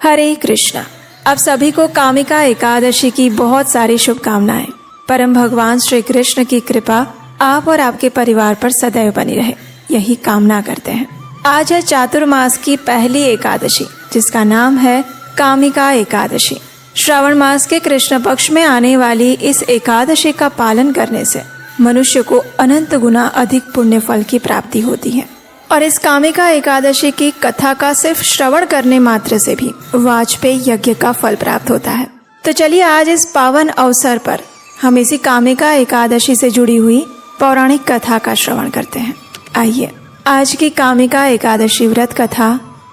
हरे कृष्णा। आप सभी को कामिका एकादशी की बहुत सारी शुभकामनाएं। परम भगवान श्री कृष्ण की कृपा आप और आपके परिवार पर सदैव बनी रहे, यही कामना करते हैं। आज है चातुर्मास की पहली एकादशी, जिसका नाम है कामिका एकादशी। श्रावण मास के कृष्ण पक्ष में आने वाली इस एकादशी का पालन करने से मनुष्य को अनंत गुना अधिक पुण्य फल की प्राप्ति होती है। और इस कामिका एकादशी की कथा का सिर्फ श्रवण करने मात्र से भी वाजपेयी यज्ञ का फल प्राप्त होता है। तो चलिए आज इस पावन अवसर पर हम इसी कामिका एकादशी से जुड़ी हुई पौराणिक कथा का श्रवण करते हैं। आइए आज की कामिका एकादशी व्रत कथा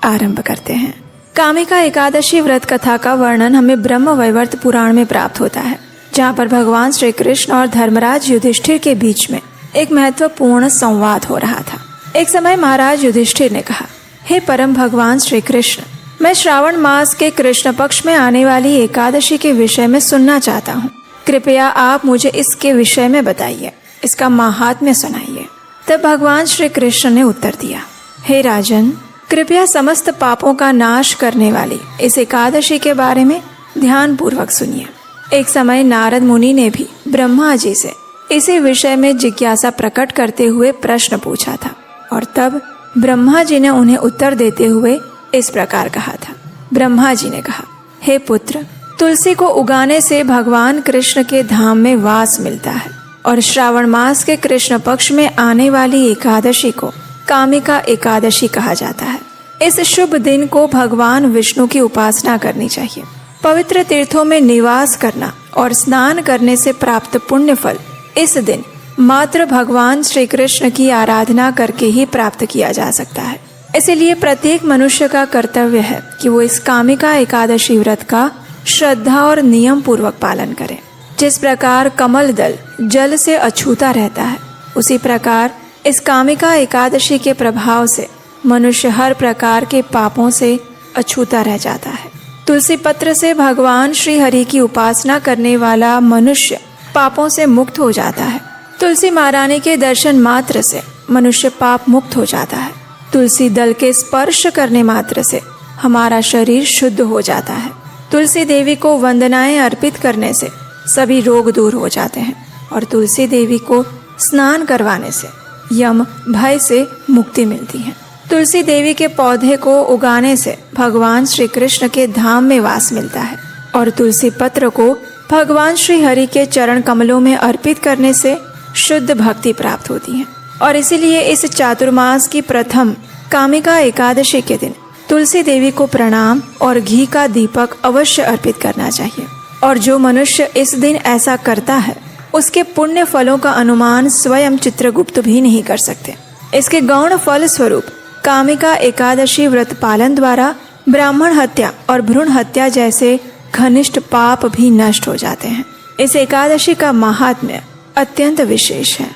आरंभ करते हैं। कामिका एकादशी व्रत कथा का वर्णन हमें ब्रह्म वैवर्त पुराण में प्राप्त होता है, जहाँ पर भगवान श्री कृष्ण और धर्मराज युधिष्ठिर के बीच में एक महत्वपूर्ण संवाद हो रहा था। एक समय महाराज युधिष्ठिर ने कहा, हे परम भगवान श्री कृष्ण, मैं श्रावण मास के कृष्ण पक्ष में आने वाली एकादशी के विषय में सुनना चाहता हूँ। कृपया आप मुझे इसके विषय में बताइए, इसका माहात्म्य सुनाइए। तब भगवान श्री कृष्ण ने उत्तर दिया, हे राजन, कृपया समस्त पापों का नाश करने वाली इस एकादशी के बारे में ध्यान पूर्वक सुनिए। एक समय नारद मुनि ने भी ब्रह्मा जी से इसी विषय में जिज्ञासा प्रकट करते हुए प्रश्न पूछा था, और तब ब्रह्मा जी ने उन्हें उत्तर देते हुए इस प्रकार कहा था। ब्रह्मा जी ने कहा, हे पुत्र, तुलसी को उगाने से भगवान कृष्ण के धाम में वास मिलता है, और श्रावण मास के कृष्ण पक्ष में आने वाली एकादशी को कामिका एकादशी कहा जाता है। इस शुभ दिन को भगवान विष्णु की उपासना करनी चाहिए। पवित्र तीर्थों में निवास करना और स्नान करने से प्राप्त पुण्य फल इस दिन मात्र भगवान श्री कृष्ण की आराधना करके ही प्राप्त किया जा सकता है। इसीलिए प्रत्येक मनुष्य का कर्तव्य है कि वो इस कामिका एकादशी व्रत का श्रद्धा और नियम पूर्वक पालन करे। जिस प्रकार कमल दल जल से अछूता रहता है, उसी प्रकार इस कामिका एकादशी के प्रभाव से मनुष्य हर प्रकार के पापों से अछूता रह जाता है। तुलसी पत्र से भगवान श्री हरि की उपासना करने वाला मनुष्य पापों से मुक्त हो जाता है। तुलसी महारानी के दर्शन मात्र से मनुष्य पाप मुक्त हो जाता है। तुलसी दल के स्पर्श करने मात्र से हमारा शरीर शुद्ध हो जाता है। तुलसी देवी को वंदनाएं अर्पित करने से सभी रोग दूर हो जाते हैं, और तुलसी देवी को स्नान करवाने से यम भय से मुक्ति मिलती है। तुलसी देवी के पौधे को उगाने से भगवान श्री कृष्ण के धाम में वास मिलता है, और तुलसी पत्र को भगवान श्री हरि के चरण कमलों में अर्पित करने से शुद्ध भक्ति प्राप्त होती है। और इसीलिए इस चातुर्मास की प्रथम कामिका एकादशी के दिन तुलसी देवी को प्रणाम और घी का दीपक अवश्य अर्पित करना चाहिए। और जो मनुष्य इस दिन ऐसा करता है, उसके पुण्य फलों का अनुमान स्वयं चित्रगुप्त भी नहीं कर सकते। इसके गौण फल स्वरूप कामिका एकादशी व्रत पालन द्वारा ब्राह्मण हत्या और भ्रूण हत्या जैसे घनिष्ठ पाप भी नष्ट हो जाते हैं। इस एकादशी का महात्म्य अत्यंत विशेष है।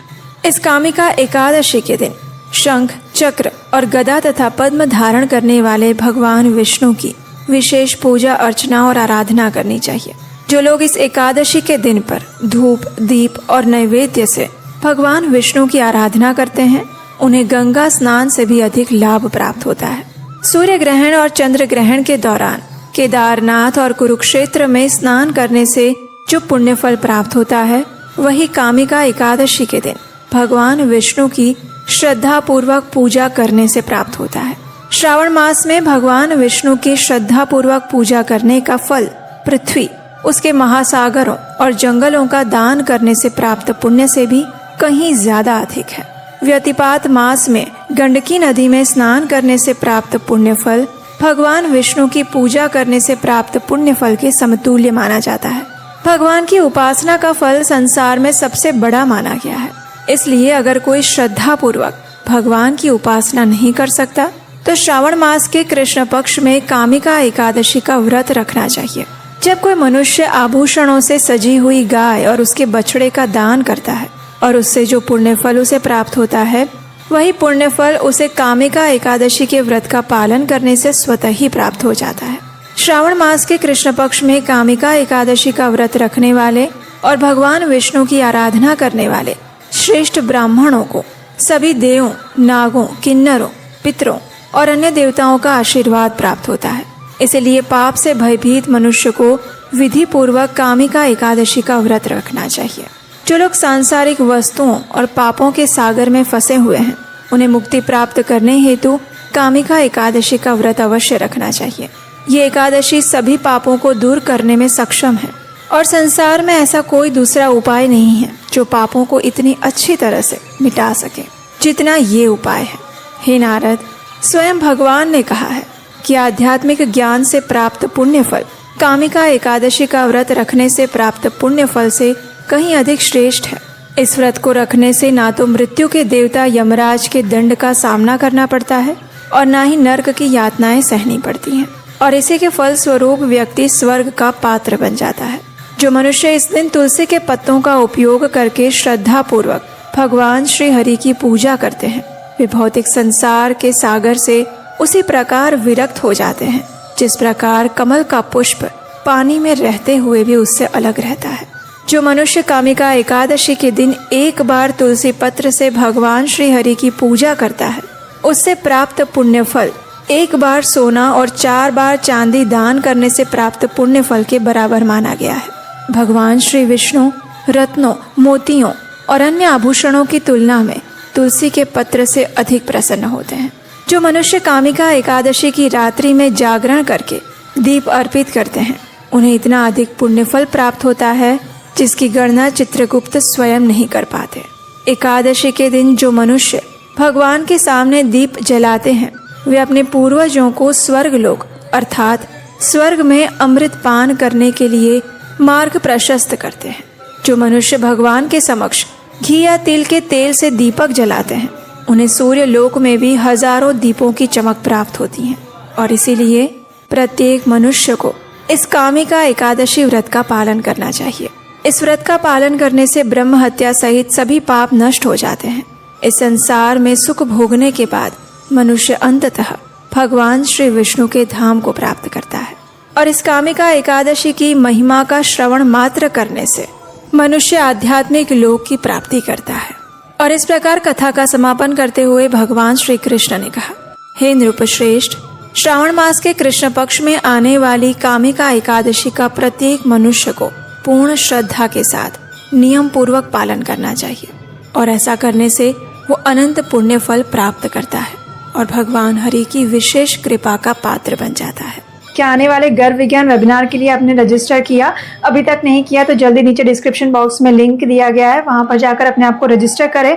इस कामिका एकादशी के दिन शंख, चक्र और गदा तथा पद्म धारण करने वाले भगवान विष्णु की विशेष पूजा अर्चना और आराधना करनी चाहिए। जो लोग इस एकादशी के दिन पर धूप, दीप और नैवेद्य से भगवान विष्णु की आराधना करते हैं, उन्हें गंगा स्नान से भी अधिक लाभ प्राप्त होता है। सूर्य ग्रहण और चंद्र ग्रहण के दौरान केदारनाथ और कुरुक्षेत्र में स्नान करने से जो पुण्य फल प्राप्त होता है, वही कामिका एकादशी के दिन भगवान विष्णु की श्रद्धा पूर्वक पूजा करने से प्राप्त होता है। श्रावण मास में भगवान विष्णु की श्रद्धा पूर्वक पूजा करने का फल पृथ्वी, उसके महासागरों और जंगलों का दान करने से प्राप्त पुण्य से भी कहीं ज्यादा अधिक है। व्यतिपात मास में गंडकी नदी में स्नान करने से प्राप्त पुण्य फल भगवान विष्णु की पूजा करने से प्राप्त पुण्य फल के समतुल्य माना जाता है। भगवान की उपासना का फल संसार में सबसे बड़ा माना गया है। इसलिए अगर कोई श्रद्धा पूर्वक भगवान की उपासना नहीं कर सकता, तो श्रावण मास के कृष्ण पक्ष में कामिका एकादशी का व्रत रखना चाहिए। जब कोई मनुष्य आभूषणों से सजी हुई गाय और उसके बछड़े का दान करता है, और उससे जो पुण्य फल उसे प्राप्त होता है, वही पुण्य फल उसे कामिका एकादशी के व्रत का पालन करने से स्वतः ही प्राप्त हो जाता है। श्रावण मास के कृष्ण पक्ष में कामिका एकादशी का व्रत रखने वाले और भगवान विष्णु की आराधना करने वाले श्रेष्ठ ब्राह्मणों को सभी देवों, नागों, किन्नरों, पितरों और अन्य देवताओं का आशीर्वाद प्राप्त होता है। इसलिए पाप से भयभीत मनुष्य को विधि पूर्वक कामिका एकादशी का व्रत रखना चाहिए। जो लोग सांसारिक वस्तुओं और पापों के सागर में फंसे हुए हैं, उन्हें मुक्ति प्राप्त करने हेतु कामिका एकादशी का व्रत अवश्य रखना चाहिए। ये एकादशी सभी पापों को दूर करने में सक्षम है और संसार में ऐसा कोई दूसरा उपाय नहीं है जो पापों को इतनी अच्छी तरह से मिटा सके जितना ये उपाय है। हे नारद, स्वयं भगवान ने कहा है कि आध्यात्मिक ज्ञान से प्राप्त पुण्य फल कामिका एकादशी का व्रत रखने से प्राप्त पुण्य फल से कहीं अधिक श्रेष्ठ है। इस व्रत को रखने से ना तो मृत्यु के देवता यमराज के दंड का सामना करना पड़ता है और ना ही नर्क की यातनाएं सहनी पड़ती हैं, और इसी के फल स्वरूप व्यक्ति स्वर्ग का पात्र बन जाता है। जो मनुष्य इस दिन तुलसी के पत्तों का उपयोग करके श्रद्धा पूर्वक भगवान श्री हरि की पूजा करते हैं, वे भौतिक संसार के सागर से उसी प्रकार विरक्त हो जाते हैं जिस प्रकार कमल का पुष्प पानी में रहते हुए भी उससे अलग रहता है। जो मनुष्य कामिका एकादशी के दिन एक बार तुलसी पत्र से भगवान श्री हरि की पूजा करता है, उससे प्राप्त पुण्य फल एक बार सोना और 4 बार चांदी दान करने से प्राप्त पुण्य फल के बराबर माना गया है। भगवान श्री विष्णु रत्नों, मोतियों और अन्य आभूषणों की तुलना में तुलसी के पत्र से अधिक प्रसन्न होते हैं। जो मनुष्य कामिका एकादशी की रात्रि में जागरण करके दीप अर्पित करते हैं, उन्हें इतना अधिक पुण्य फल प्राप्त होता है जिसकी गणना चित्रगुप्त स्वयं नहीं कर पाते। एकादशी के दिन जो मनुष्य भगवान के सामने दीप जलाते हैं, वे अपने पूर्वजों को स्वर्ग लोक अर्थात स्वर्ग में अमृत पान करने के लिए मार्ग प्रशस्त करते हैं। जो मनुष्य भगवान के समक्ष घी या तिल के तेल से दीपक जलाते हैं, उन्हें सूर्य लोक में भी हजारों दीपों की चमक प्राप्त होती है, और इसीलिए प्रत्येक मनुष्य को इस कामिका एकादशी व्रत का पालन करना चाहिए। इस व्रत का पालन करने से ब्रह्म हत्या सहित सभी पाप नष्ट हो जाते हैं। इस संसार में सुख भोगने के बाद मनुष्य अंततः भगवान श्री विष्णु के धाम को प्राप्त करता है, और इस कामिका एकादशी की महिमा का श्रवण मात्र करने से मनुष्य आध्यात्मिक लोक की प्राप्ति करता है। और इस प्रकार कथा का समापन करते हुए भगवान श्री कृष्ण ने कहा, हे नृपश्रेष्ठ, श्रावण मास के कृष्ण पक्ष में आने वाली कामिका एकादशी का प्रत्येक मनुष्य को पूर्ण श्रद्धा के साथ नियम पूर्वक पालन करना चाहिए, और ऐसा करने से वो अनंत पुण्य फल प्राप्त करता है और भगवान हरि की विशेष कृपा का पात्र बन जाता है। क्या आने वाले गर्भ विज्ञान वेबिनार के लिए आपने रजिस्टर किया? अभी तक नहीं किया तो जल्दी नीचे डिस्क्रिप्शन बॉक्स में लिंक दिया गया है, वहां पर जाकर अपने आप को रजिस्टर करें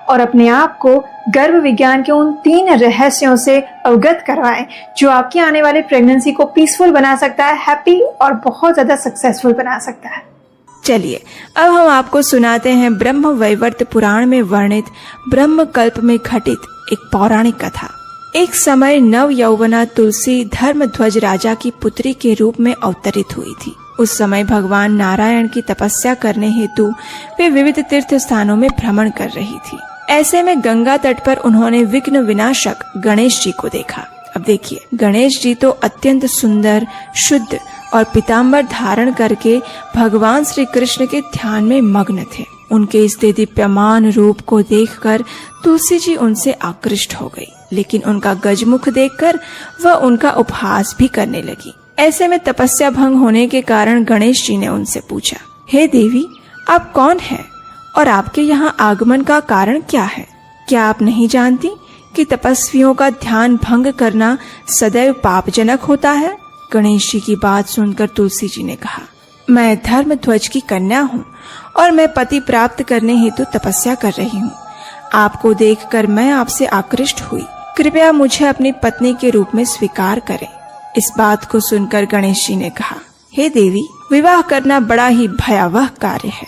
और अपने आप को गर्भ विज्ञान के उन 3 रहस्यों से अवगत करवाएं जो आपकी आने वाली प्रेगनेंसी को पीसफुल बना सकता है, हैप्पी और बहुत ज्यादा सक्सेसफुल बना सकता है। चलिए अब हम आपको सुनाते हैं ब्रह्म वैवर्त पुराण में वर्णित ब्रह्म कल्प में घटित एक पौराणिक कथा। एक समय नव यौवना तुलसी धर्मध्वज राजा की पुत्री के रूप में अवतरित हुई थी। उस समय भगवान नारायण की तपस्या करने हेतु वे विविध तीर्थ स्थानों में भ्रमण कर रही थी। ऐसे में गंगा तट पर उन्होंने विघ्न विनाशक गणेश जी को देखा। अब देखिए, गणेश जी तो अत्यंत सुंदर, शुद्ध और पीताम्बर धारण करके भगवान श्री कृष्ण के ध्यान में मग्न थे। उनके इस दीप्यमान रूप को देखकर तुलसी जी उनसे आकृष्ट हो गई, लेकिन उनका गजमुख देखकर वह उनका उपहास भी करने लगी। ऐसे में तपस्या भंग होने के कारण गणेश जी ने उनसे पूछा, हे देवी, आप कौन हैं और आपके यहाँ आगमन का कारण क्या है? क्या आप नहीं जानती कि तपस्वियों का ध्यान भंग करना सदैव पापजनक होता है? गणेश जी की बात सुनकर तुलसी जी ने कहा, मैं धर्मध्वज की कन्या हूँ और मैं पति प्राप्त करने हेतु तपस्या कर रही हूँ। आपको देखकर मैं आपसे आकृष्ट हुई, कृपया मुझे अपनी पत्नी के रूप में स्वीकार करें। इस बात को सुनकर गणेश जी ने कहा, हे देवी, विवाह करना बड़ा ही भयावह कार्य है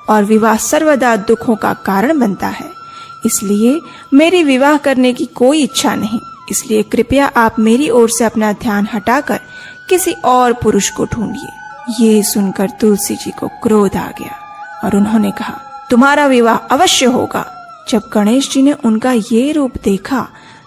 और विवाह सर्वदा दुखों का कारण बनता है, इसलिए मेरी विवाह करने की कोई इच्छा नहीं। इसलिए कृपया आप मेरी ओर से अपना ध्यान हटाकर किसी और पुरुष को ढूंढिए। ये सुनकर तुलसी जी को क्रोध आ गया और उन्होंने कहा, तुम्हारा विवाह अवश्य होगा। जब गणेश जी ने उनका ये रूप देखा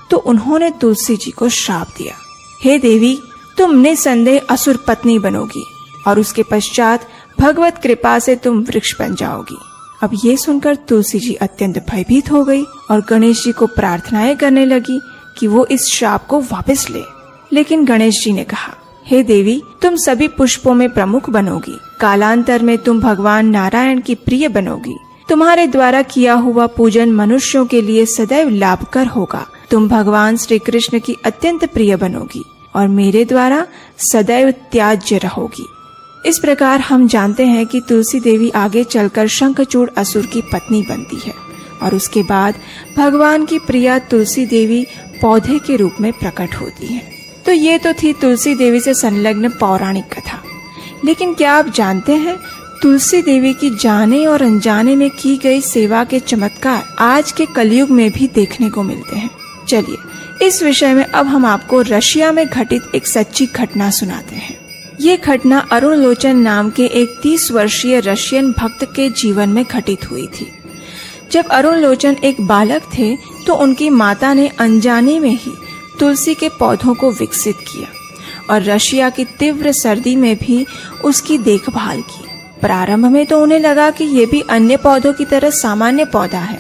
तो उन्होंने तुलसी जी को श्राप दिया, हे देवी, तुम निसंदेह असुर पत्नी बनोगी और उसके पश्चात भगवत कृपा से तुम वृक्ष बन जाओगी। अब ये सुनकर तुलसी जी अत्यंत भयभीत हो गई और गणेश जी को प्रार्थनाएं करने लगी कि वो इस श्राप को वापस ले। लेकिन गणेश जी ने कहा, हे देवी, तुम सभी पुष्पों में प्रमुख बनोगी। कालांतर में तुम भगवान नारायण की प्रिय बनोगी। तुम्हारे द्वारा किया हुआ पूजन मनुष्यों के लिए सदैव लाभकर होगा। तुम भगवान श्री कृष्ण की अत्यंत प्रिय बनोगी और मेरे द्वारा सदैव त्याज्य रहोगी। इस प्रकार हम जानते हैं कि तुलसी देवी आगे चलकर शंखचूड़ असुर की पत्नी बनती है और उसके बाद भगवान की प्रिया तुलसी देवी पौधे के रूप में प्रकट होती है। तो ये तो थी तुलसी देवी से संलग्न पौराणिक कथा। लेकिन क्या आप जानते हैं, तुलसी देवी की जाने और अनजाने में की गई सेवा के चमत्कार आज के कलयुग में भी देखने को मिलते हैं। चलिए इस विषय में अब हम आपको रशिया में घटित एक सच्ची घटना सुनाते हैं। ये घटना अरुण लोचन नाम के एक 30 वर्षीय रशियन भक्त के जीवन में घटित हुई थी। जब अरुण लोचन एक बालक थे तो उनकी माता ने अनजाने में ही तुलसी के पौधों को विकसित किया और रशिया की तीव्र सर्दी में भी उसकी देखभाल की। प्रारंभ में तो उन्हें लगा कि ये भी अन्य पौधों की तरह सामान्य पौधा है,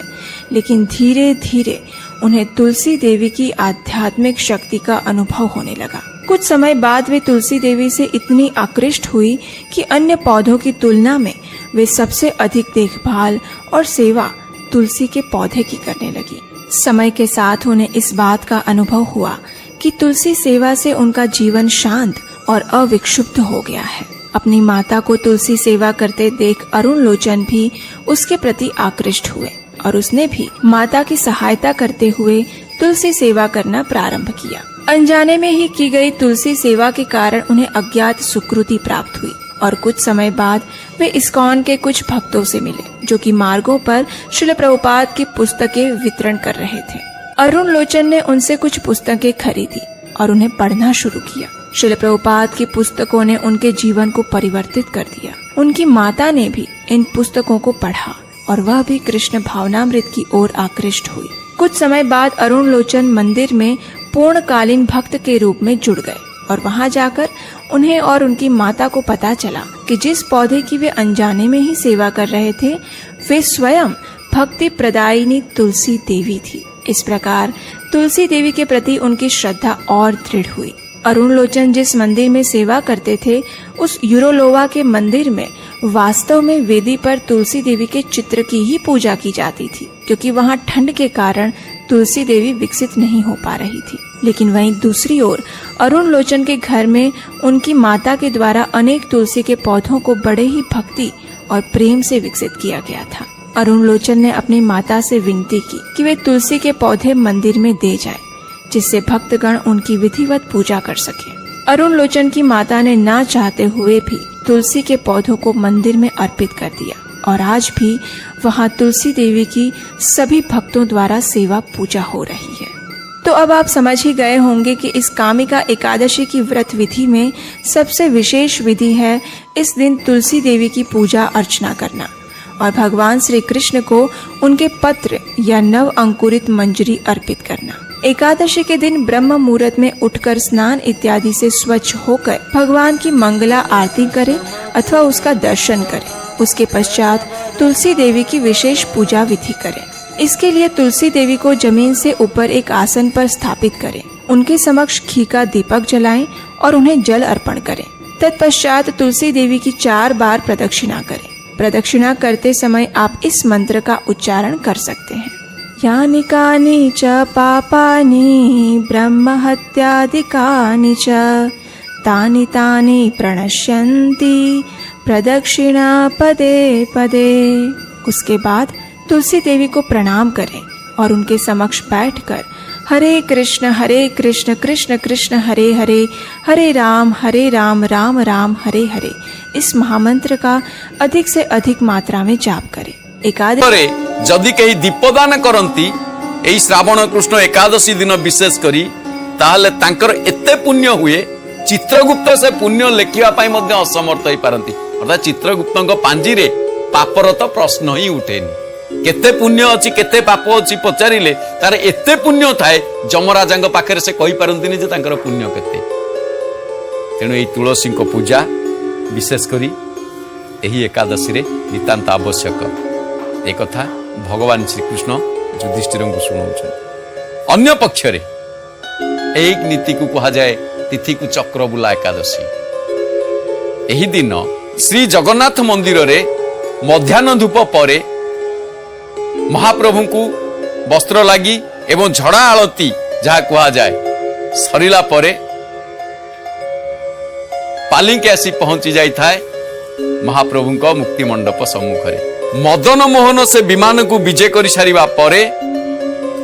लेकिन धीरे धीरे उन्हें तुलसी देवी की आध्यात्मिक शक्ति का अनुभव होने लगा। कुछ समय बाद वे तुलसी देवी से इतनी आकृष्ट हुई कि अन्य पौधों की तुलना में वे सबसे अधिक देखभाल और सेवा तुलसी के पौधे की करने लगी। समय के साथ उन्हें इस बात का अनुभव हुआ कि तुलसी सेवा से उनका जीवन शांत और अविक्षुब्ध हो गया है। अपनी माता को तुलसी सेवा करते देख अरुण लोचन भी उसके प्रति आकृष्ट हुए और उसने भी माता की सहायता करते हुए तुलसी सेवा करना प्रारंभ किया। अनजाने में ही की गई तुलसी सेवा के कारण उन्हें अज्ञात सुकृति प्राप्त हुई और कुछ समय बाद वे इस्कॉन के कुछ भक्तों से मिले जो कि मार्गों पर श्रील प्रभुपाद की पुस्तकें वितरण कर रहे थे। अरुण लोचन ने उनसे कुछ पुस्तकें खरीदी और उन्हें पढ़ना शुरू किया। श्रील प्रभुपाद की पुस्तकों ने उनके जीवन को परिवर्तित कर दिया। उनकी माता ने भी इन पुस्तकों को पढ़ा और वह भी कृष्ण भावनामृत की ओर आकृष्ट हुई। कुछ समय बाद अरुण लोचन मंदिर में पूर्णकालीन भक्त के रूप में जुड़ गए और वहां जाकर उन्हें और उनकी माता को पता चला कि जिस पौधे की वे अनजाने में ही सेवा कर रहे थे वे स्वयं भक्ति प्रदायिनी तुलसी देवी थी। इस प्रकार तुलसी देवी के प्रति उनकी श्रद्धा और दृढ़ हुई। अरुण लोचन जिस मंदिर में सेवा करते थे उस यूरोलोवा के मंदिर में वास्तव में वेदी पर तुलसी देवी के चित्र की ही पूजा की जाती थी, क्योंकि वहां ठंड के कारण तुलसी देवी विकसित नहीं हो पा रही थी। लेकिन वहीं दूसरी ओर अरुण लोचन के घर में उनकी माता के द्वारा अनेक तुलसी के पौधों को बड़े ही भक्ति और प्रेम से विकसित किया गया था। अरुण लोचन ने अपनी माता से विनती की कि वे तुलसी के पौधे मंदिर में दे जाएं, जिससे भक्तगण उनकी विधिवत पूजा कर सके। अरुण लोचन की माता ने ना चाहते हुए भी तुलसी के पौधों को मंदिर में अर्पित कर दिया और आज भी वहां तुलसी देवी की सभी भक्तों द्वारा सेवा पूजा हो रही है। तो अब आप समझ ही गए होंगे कि इस कामिका एकादशी की व्रत विधि में सबसे विशेष विधि है इस दिन तुलसी देवी की पूजा अर्चना करना और भगवान श्री कृष्ण को उनके पत्र या नव अंकुरित मंजरी अर्पित करना। एकादशी के दिन ब्रह्म मुहूर्त में उठकर स्नान इत्यादि से स्वच्छ होकर भगवान की मंगला आरती करें अथवा उसका दर्शन करें। उसके पश्चात तुलसी देवी की विशेष पूजा विधि करें। इसके लिए तुलसी देवी को जमीन से ऊपर एक आसन पर स्थापित करें, उनके समक्ष घी का दीपक जलाएं और उन्हें जल अर्पण करें। तत्पश्चात तुलसी देवी की 4 बार प्रदक्षिणा करें। प्रदक्षिणा करते समय आप इस मंत्र का उच्चारण कर सकते हैं। यानि कानि च पापानि ब्रह्म हत्यादिकानि च तानि तानि प्रणश्यन्ति प्रदक्षिणा पदे पदे। उसके बाद तुलसी देवी को प्रणाम करें और उनके समक्ष बैठकर हरे कृष्ण कृष्ण कृष्ण हरे हरे, हरे राम राम राम हरे हरे इस महामंत्र का अधिक से अधिक मात्रा में जाप करें। एकादशी जदि कहीं दीपदान करती एई श्रावण कृष्ण एकादशी दिन विशेष करी ताहले तांकर एते पुण्य हुए चित्रगुप्त से पुण्य लेखिया पाई मध्य असमर्थ होई पारंती। अर्थात चित्रगुप्तଙ୍କ पांजीरे पापर तो प्रश्न ही उठेनी। केते पुण्य अछि केते पाप अछि पचारिले तार एते पुण्य थाए जमराजांग पाखरे से कहि पारंतीनी जे तांकर पुण्य केते। तेणु एई तुलसी को पूजा विशेष करी एही एकादशी रे नितांत आवश्यक। एक कथा भगवान श्रीकृष्ण युधिष्ठिर को शुणाउछन। अन्य पक्ष रे एक नीति को कहा जाए तिथि को चक्रबुला एकादशी। एही दिन श्री जगन्नाथ मंदिर रे मध्याह्न धूप परे महाप्रभु को वस्त्र लगी एवं झड़ा आलती जहाँ कहा जाए सरिला परे पालिंके आसी पहुंची जाई थाए महाप्रभु को मुक्ति मंडप सम्मुख रे। मदन मोहन से विमान को विजय कर सारिबा परे,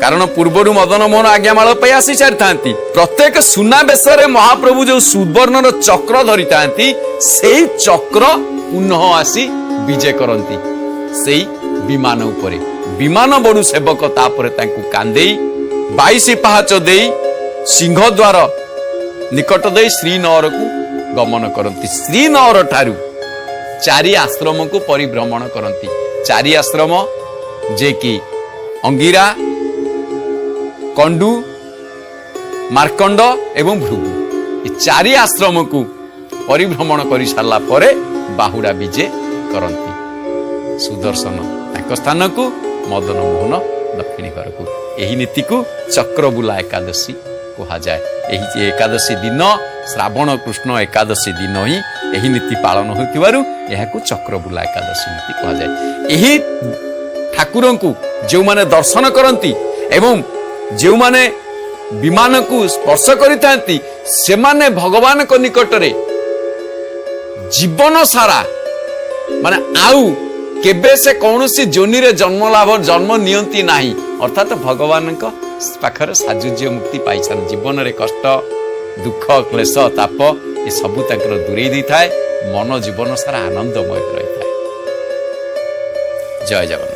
कारण पूर्वर मदन मोहन आज्ञामाल पे आसी सारी थांती, प्रत्येक सुनावेश रे महाप्रभु जो सुवर्णर चक्र धरी थांती सेही चक्र पुनः आसी विजय करती सेही विमान उपरे। विमान बड़ू सेवक तापर तांकु कांदेई 22 पाहाच देई सिंहद्वार निकट दे श्रीनगर को गमन करती। श्रीनगर ठारू 4 आश्रम को परिभ्रमण करती। 4 आश्रम जे कि अंगिरा, कंडू, मार्कंड एवं भृगु, ये 4 आश्रम को परिभ्रमण कर सारा परे बाहुड़ा विजय करती। सुदर्शन तांको स्थान को, मदन मोहन दक्षिणी घर को। यही नीति को चक्रबुला एकादशी कहा जाए। यही एकादशी दिन श्रावण कृष्ण एकादशी दिन ही यही नीति पालन होतिबारु यहाकू चक्रबुला एकादशी नीति कहा जाए। यही ठाकुर को जो माने दर्शन करती एवं जो माने विमान को स्पर्श करिथांती से माने भगवान को निकट रे जीवन सारा माने आउ केबे से कौनसी जोनि रे जन्म नियंती नाही, अर्थात भगवान का पाखर साजुज्य मुक्ति पाइछन। जीवन रे कष्ट दुख क्लेश ताप ये सबू ताकर दूरे दी थाए, मन जीवन सारा आनंदमय रही थाए। जय जगन्नाथ।